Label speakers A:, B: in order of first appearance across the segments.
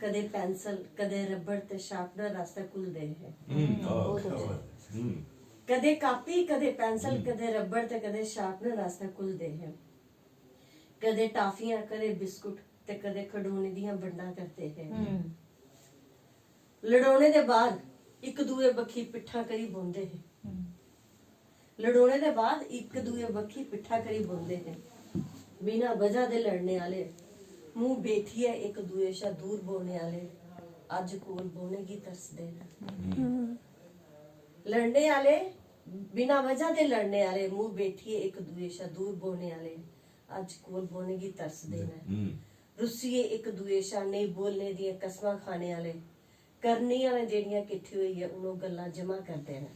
A: कदे पेंसिल कदे रबड़ ते शार्पनर रास्ते खुलदे है कदे कापी कदे पेंसिल कदे रबड़ ते कदे शार्पनर रास्ते खुलदे है कदे टाफियां कदे बिस्कुट ते कदे खडोने दियां बंडा करते हैं लड़ोने दे बाद एक दूए बखी पिट्ठा करी बोंदे है लड़ोने दे बाद एक दूए बखी पिट्ठा करी बोंदे है बिना वजह दे लड़ने वाले मुंह बैठिए एक दूए शा दूर बोने वाले अज कोल बोने की तरसदे ने लड़ने वाले बिना वजह दे लड़ने वाले मुंह बैठिए एक दूए शा दूर बोने वाले अज कोल बोने की तरसदे ने रुसिए एक दूए शा नहीं बोलने दी कसमां खाने वाले करनी वाले जेड़ियां किट्ठी हुई है उन्हों गल्लां जमा करते हैं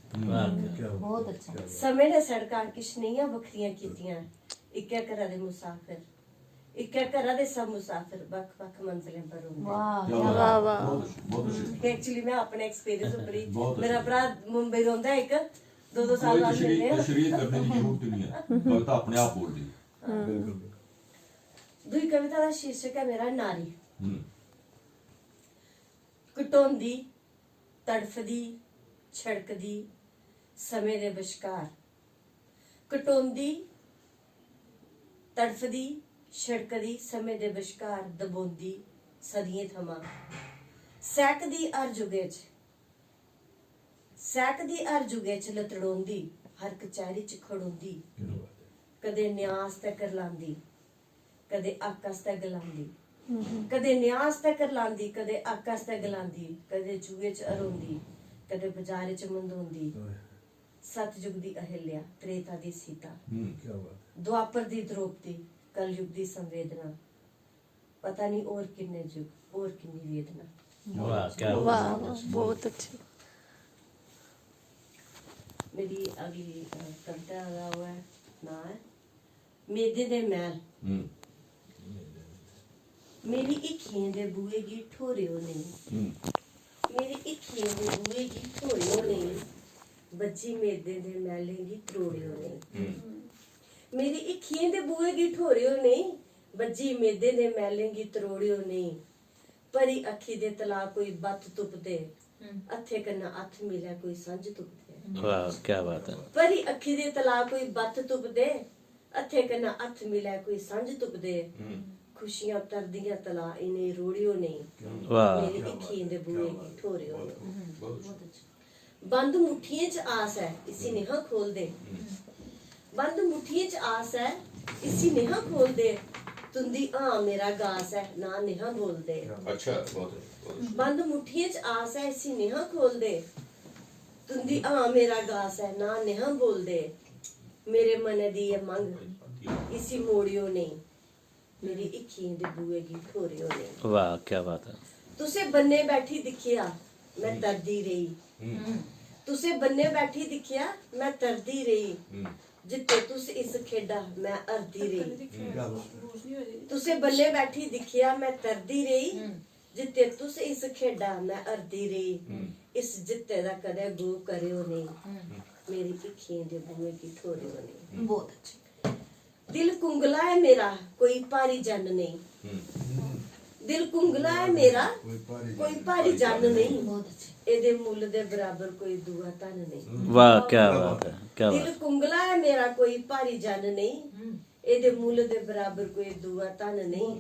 A: बहुत अच्छा समय ने सड़कां किश नईयां बखरियां कीतियां इक्कै घरा दे मुसाफिर इक्कै घरा दे सब मुसाफिर वक् वक् मंजिलें पर होंदे
B: वाह वाह
A: एक्चुअली मैं अपने एक्सपीरियंस उपर ही मेरा भरा मुंबई रौंदा एक 2 साल बाद मिलने
C: तशरीह करने की जरूरत नहीं है भगत अपने आप बोल दी
A: दूई कविता दा शीर्षक है मेरा नारी घटोंदी तड़फदी छड़कदी समय दे विचकार घटोंदी तड़फदी छड़कदी समय दे विचकार दबोंदी सदियें थमां सैकदी हर जुगे च लतड़ोंदी हर कचहरी च खड़ोंदी कदे न्यास ते करलांदी कदे हक आस्ते गलांदी कदे न्यास ते करलांदी कदे हक आस्ते गलांदी कदे जुए च अरोंदी कदे बाजारे च मंदोंदी सतयुग दी अहिल्या त्रेता दी सीता द्वापर दी द्रौपदी कलयुग दी संवेदना पता नहीं और किन्ने युग और किन्नी वेदना
B: वाह क्या वाह बहुत अच्छी
A: मेरी अगली कविता का वो है ना है मेदे दे मैल मेरी इक्खियें दे बुए गी ठोरियो नहीं मेरी इक्खियें दे बुए गी ठोरियो नहीं बच्ची मेदे दे मैलें गी त्रोड़ियो नहीं मेरी इक्खियें दे बुए गी ठोरियो नहीं बच्ची मेदे दे मैलें गी त्रोड़ियो नहीं परी अखी दे तला कोई बत तुपदे हत्थे कन्नै हत्थ मिले कोई संज तुपदे
B: वाह क्या बात है
A: परी अखी दे तला कोई बत तुपदे हत्थे कन्नै हत्थ मिले कोई संज तुपदे खुशियां तरदियां तला इन्हें रोड़ियो नहीं
B: वाह
A: मेरी इक्खियें दे बुए गी ठोरियो नहीं बंद मुट्ठियें च आस है इसी नेहा खोल दे बंद मुट्ठियें च आस है इसी नेहा खोल दे तुंदी हां मेरा गास है ना नेहा बोल दे
C: अच्छा बहुत
A: बंद मुट्ठियें च आस है इसी नेहा खोल दे तुंदी हां मेरा गास है ना नेहा बोल दे मेरे मने दी ये मंग इसी मोड़ियो नहीं मेरी इक्खियें दे बुए गी ठोरियो नहीं
B: वाह क्या बात है
A: तुसे बन्ने बैठी दिखिया मैं तरदी रही तुसे बन्ने बैठी दिखिया मैं तरदी रही जिते तुस इस खेडा मैं हरदी रही तुसे बन्ने बैठी दिखिया मैं तरदी रही जिते तुस इस खेडा मैं हरदी रही इस जिते दा कदे गो करियो नहीं मेरी इक्खियें दे बुए की ठोरियो नहीं बहुत अच्छा दिल कुंगला है मेरा कोई भारी जन नहीं दिल कुंगला है मेरा कोई भारी जन नहीं एदे मुल दे बराबर कोई दुआ धन नहीं
B: वाह क्या बात है क्या
A: दिल
B: बात
A: कुंगला है मेरा कोई भारी जन नहीं एदे मुल दे बराबर कोई दुआ धन नहीं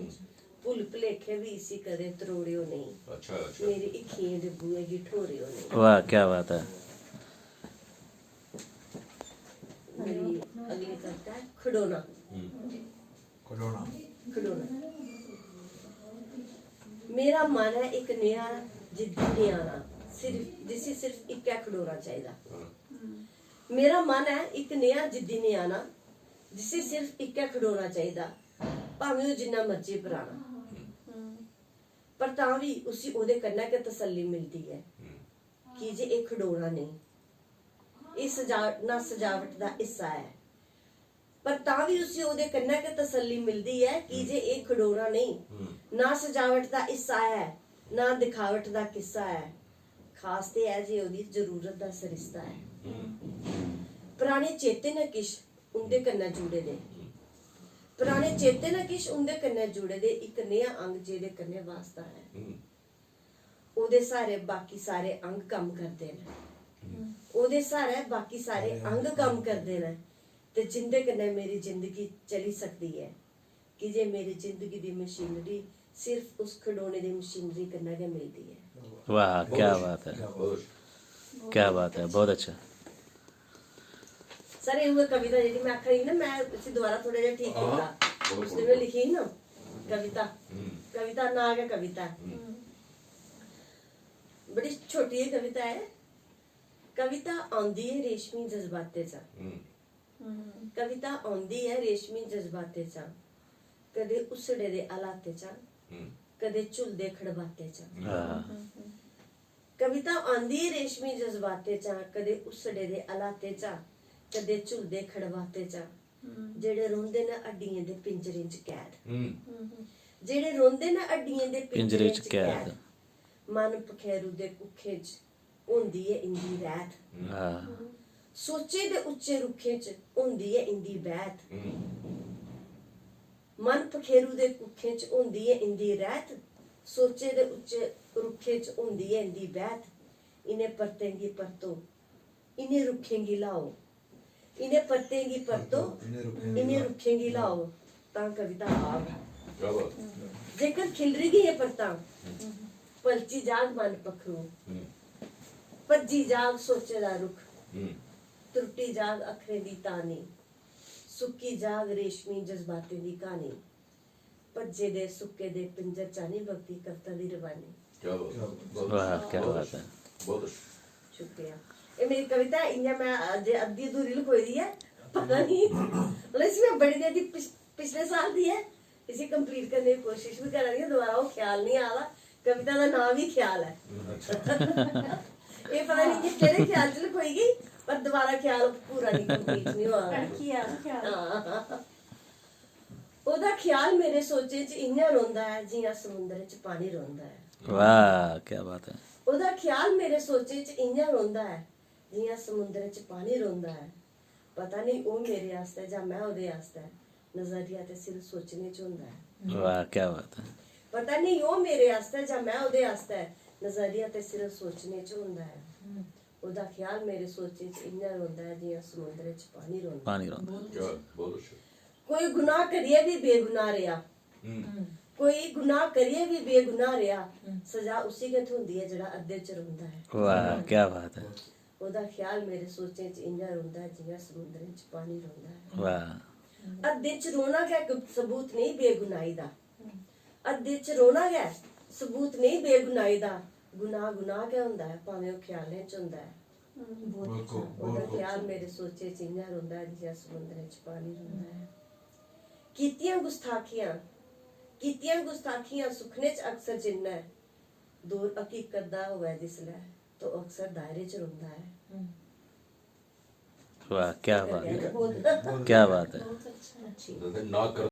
A: भुल भुलेखे भी इसी कदे त्रोड़ियो नहीं
C: अच्छा अच्छा
A: मेरी इक्खियें दे बुए गी ठोरियो नहीं
B: वाह क्या बात है
A: मेरी अगली कविता है खडोना खडोना मेरा मन है एक नया जिद्दी न्यारा जिसे सिर्फ एक खडोना चाहिए मेरा मन है एक नया जिद्दी न्यारा जिसे सिर्फ एक खडोना चाहिए भावें जिन्ना मर्जी पुराना पर तां भी उसी ओदे कन्नै के तसल्ली मिलती है कि जे एक खडोना नहीं इस ना सजावट दा हिस्सा है पर तां भी उसी ओदे कन्नै के तसल्ली मिलती है कि जे एक खडोना नहीं ना सजावट दा हिस्सा है ना दिखावट दा किस्सा है खास ते है जे ओदी जरूरत दा सरिस्ता है पुराने चेते न किश उंदे कन्नै जुड़े दे पुराने चेते न किश उंदे कन्नै जुड़े दे इक नया अंग जेदे कन्नै वास्ता है ਉਹਦੇ ਸਾਰੇ ਬਾਕੀ ਸਾਰੇ ਅੰਗ ਕੰਮ ਕਰਦੇ ਨੇ, ਉਹਦੇ ਸਾਰੇ ਬਾਕੀ ਸਾਰੇ ਅੰਗ ਕੰਮ ਕਰਦੇ ਨੇ, ਤੇ ਜਿੰਦੇ ਕਨੇ ਮੇਰੀ ਜ਼ਿੰਦਗੀ ਚਲੀ ਸਕਦੀ ਹੈ ਕਿ ਜੇ ਮੇਰੀ ਜ਼ਿੰਦਗੀ ਦੀ ਮਸ਼ੀਨਰੀ ਸਿਰਫ ਉਸ ਖਿਡੌਣੇ ਦੀ ਮਸ਼ੀਨਰੀ ਕਰਨਾ ਕੇ ਮਿਲਦੀ ਹੈ।
B: वाह क्या बात है,
C: बहुत अच्छा
B: क्या बात है, बहुत अच्छा।
A: ਸਰ ਇਹ ਉਹ ਕਵਿਤਾ ਜਿਹੜੀ ਮੈਂ ਆਖਰੀ ਨਾ, ਮੈਂ ਤੁਸੀਂ ਦੁਬਾਰਾ ਥੋੜਾ ਜਿਹਾ ਠੀਕ ਕੀਤਾ, ਉਸਨੇ ਮੈਂ ਲਿਖੀ ਨਾ ਕਵਿਤਾ, ਕਵਿਤਾ ਨਾ ਹੈ ਕਵਿਤਾ, ਬੜੀ ਛੋਟੀ ਜਿਹੀ ਕਵਿਤਾ ਹੈ। ਕਵਿਤਾ ਆਉਂਦੀ ਹੈ ਰੇਸ਼ਮੀ ਜਜ਼ਬਾਤੇ ਚ, ਕਵਿਤਾ ਆਉਂਦੀ ਹੈ ਰੇਸ਼ਮੀ ਜਜ਼ਬਾਤੇ ਚ, ਕਦੇ ਉਸੜੇ ਦੇ ਆਲਾਤੇ ਚ, ਕਦੇ ਝੁਲਦੇ ਖੜਬਾਤੇ ਚ।
B: हाँ
A: ਕਵਿਤਾ ਆਉਂਦੀ ਹੈ ਰੇਸ਼ਮੀ ਜਜ਼ਬਾਤੇ ਚ, ਕਦੇ ਉਸੜੇ ਦੇ ਆਲਾਤੇ ਚ, ਕਦੇ ਝੁਲਦੇ ਖੜਬਾਤੇ ਚ। ਜਿਹੜੇ ਰੋਂਦੇ ਨੇ ਅੱਡੀਆਂ ਦੇ ਪਿੰਜਰੇ ਚ ਕੈਦ, ਜਿਹੜੇ ਰੋਂਦੇ ਨੇ ਅੱਡੀਆਂ ਦੇ ਪਿੰਜਰੇ ਚ ਕੈਦ, ਮਨ ਪਖੇਰੂ ਦੇ ਕੁੱਖੇ ਚ ਹੁੰਦੀ ਏ ਇੰਦੀ ਰਹਿਤ,
B: हाँ
A: ਸੋਚੇ ਦੇ ਉੱਚੇ ਰੁੱਖੇ ਚ ਹੁੰਦੀ ਏ ਇੰਦੀ ਬੈਤ, ਮਨ ਪਖੇਰੂ ਦੇ ਕੁੱਖੇ ਚ ਹੁੰਦੀ ਏ ਇੰਦੀ ਰਹਿਤ, ਸੋਚੇ ਦੇ ਉੱਚੇ ਰੁੱਖੇ ਚ ਹੁੰਦੀ ਏ ਇੰਦੀ ਬੈਤ। ਇਨੇ ਪਰਤੇਂਗੀ ਪਰਤੋ ਇਨੇ ਰੁੱਖੇਂਗੀ ਲਾਓ, ਇਨੇ ਪਰਤੇਂਗੀ ਪਰਤੋ ਇਨੇ ਰੁੱਖੇਂਗੀ ਲਾਓ, ਤਾਂ ਕਵਿਤਾ ਆਪ
C: क्या बात है
A: ਜੇਕਰ ਖਿਲਰੀ ਗਈ ਇਹ ਪਰਤਾਂ, ਪਲਚੀ ਜਾਗ ਮਨ ਪਖਰੂ, ਭੱਜੀ ਜਾਗ ਸੋਚੇ ਦਾ ਰੁਖ, ਤਰੁੱਟੀ ਜਾਗ ਅਖਰੇ ਦੀ ਤਾਨੀ, ਸੁੱਕੀ ਜਾਗ ਰੇਸ਼ਮੀ ਜਜ਼ਬਾਤੇ ਦੀ ਕਹਾਣੀ, ਭੱਜੇ ਦੇ ਸੁੱਕੇ ਦੇ ਪਿੰਜਰ ਚਾਨੀ ਵਕਤੀ ਕਵਿਤਾ ਦੀ ਰਵਾਨੀ।
C: क्या बात है बहुत
B: वाह
C: अच्छा,
B: क्या
C: बहुत
B: बात है,
C: अच्छा, बहुत अच्छा
A: ਸ਼ੁਕਰੀਆ। ਇਹ ਮੇਰੀ ਕਵਿਤਾ ਇੰਨਾ ਮੈਂ ਅੱਜ ਅੱਧੀ ਅਧੂਰੀ ਲਿਖੋਈ ਦੀ ਹੈ, पता नहीं मतलब इसमें बड़ी देर थी पिछले साल दी है, इसे कंप्लीट करने की कोशिश भी कर रही है, दोबारा वो ख्याल नहीं आ रहा, कविता का नाम ही ख्याल है। ये पता नहीं कि केड़े ख्याल च लिखोएगी, पर दोबारा ख्याल पूरा नहीं कंप्लीट नहीं हुआ। हाँ। ओदा ख्याल मेरे सोचे च इयां रोंदा है जियां समुंदर च पानी रोंदा है।
B: वाह क्या बात है,
A: ओदा ख्याल मेरे सोचे च इयां रोंदा है जियां समुंदर च पानी रोंदा है। पता नहीं वो मेरे आस्ते जां मैं ओदे आस्ते, नजरिया ते सिर्फ सोचने च हुंदा है।
B: वाह क्या बात है,
A: पता नहीं वो मेरे आस्ते जां मैं ओदे आस्ते, नजरिया ते सिर्फ सोचने च हुंदा है। ओदा ख्याल मेरे सोचे च इयां रोंदा है जियां समुंदर च पानी रोंदा है।
B: पानी रोंदा,
C: क्या बहुत अच्छा
A: कोई गुनाह करिए भी बेगुनाह रहा, कोई गुनाह करिए भी बेगुनाह रहा, सजा उसी के हुंदी है जेड़ा अद्धे च रोंदा है।
B: वाह क्या बात है,
A: ओदा ख्याल मेरे सोचे च इयां रोंदा है जियां समुंदर च पानी रोंदा है।
B: वाह
A: अद्धे च रोना गै सबूत नहीं बेगुनाही दा, अद्धे च रोना गै सबूत नहीं बेगुनाही दा, गुनाह गुनाह गै हुंदा है भावें ओह ख्यालें च हुंदा है। ओदा ख्याल मेरे सोचे च इयां रोंदा है जियां समुंदर च पानी रोंदा है। कीतियां गुस्ताखियां सुखने च अक्सर जिन्ना है, दूर हकीकत दा होवे जिसलै तो अक्सर दायरे च रोंदा है।
B: वाह क्या बात है,
A: बहुत
B: क्या बात है।
C: ना कर